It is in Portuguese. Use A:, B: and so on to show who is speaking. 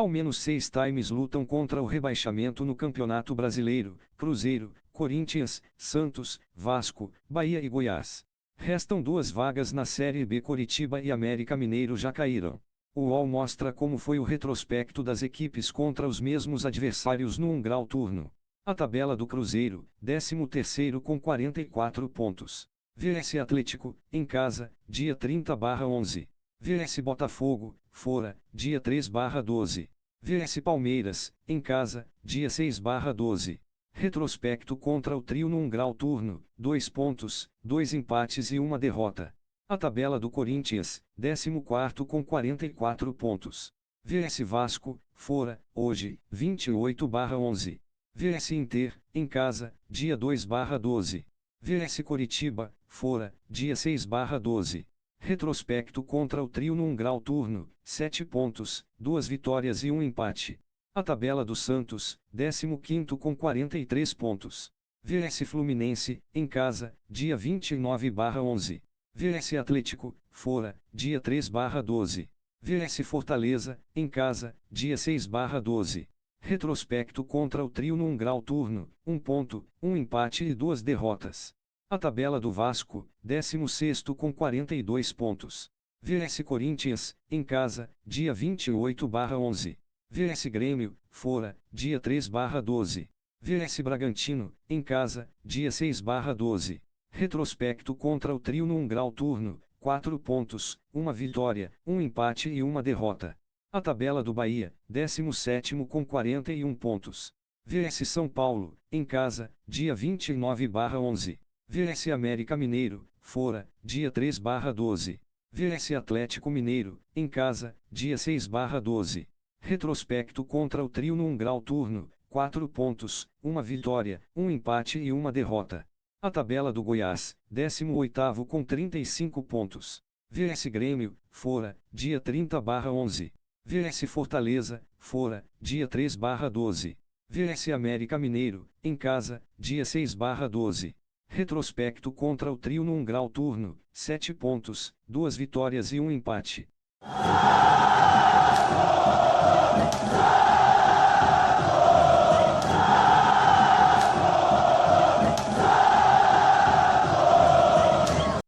A: Ao menos 6 times lutam contra o rebaixamento no Campeonato Brasileiro: Cruzeiro, Corinthians, Santos, Vasco, Bahia e Goiás. Restam 2 vagas na Série B. Coritiba e América Mineiro já caíram. O UOL mostra como foi o retrospecto das equipes contra os mesmos adversários no 1 grau turno. A tabela do Cruzeiro, 13º com 44 pontos. VS Atlético, em casa, dia 30/11. VS Botafogo, fora, dia 3/12. VS Palmeiras, em casa, dia 6/12. Retrospecto contra o trio no 1 grau turno: 2 pontos, 2 empates e 1 derrota. A tabela do Corinthians, 14º com 44 pontos. VS Vasco, fora, hoje, 28/11. VS Inter, em casa, dia 2/12. VS Coritiba, fora, dia 6/12. Retrospecto contra o trio no 1 grau turno: 7 pontos, 2 vitórias e 1 empate. A tabela do Santos, 15º com 43 pontos. VS Fluminense, em casa, dia 29/11. VS Atlético, fora, dia 3/12. VS Fortaleza, em casa, dia 6/12. Retrospecto contra o trio no 1 grau turno: 1 ponto, 1 empate e 2 derrotas. A tabela do Vasco, 16º com 42 pontos. VS Corinthians, em casa, dia 28/11. VS Grêmio, fora, dia 3/12. VS Bragantino, em casa, dia 6/12. Retrospecto contra o trio no 1 grau turno: 4 pontos, 1 vitória, 1 empate e 1 derrota. A tabela do Bahia, 17º com 41 pontos. VS São Paulo, em casa, dia 29/11. VS América Mineiro, fora, dia 3/12. VS Atlético Mineiro, em casa, dia 6/12. Retrospecto contra o trio no 1 grau turno: 4 pontos, 1 vitória, 1 empate e 1 derrota. A tabela do Goiás, 18º com 35 pontos. VS Grêmio, fora, dia 30/11. VS Fortaleza, fora, dia 3/12. VS América Mineiro, em casa, dia 6/12. Retrospecto contra o trio no 1 grau turno: 7 pontos, 2 vitórias e 1 empate.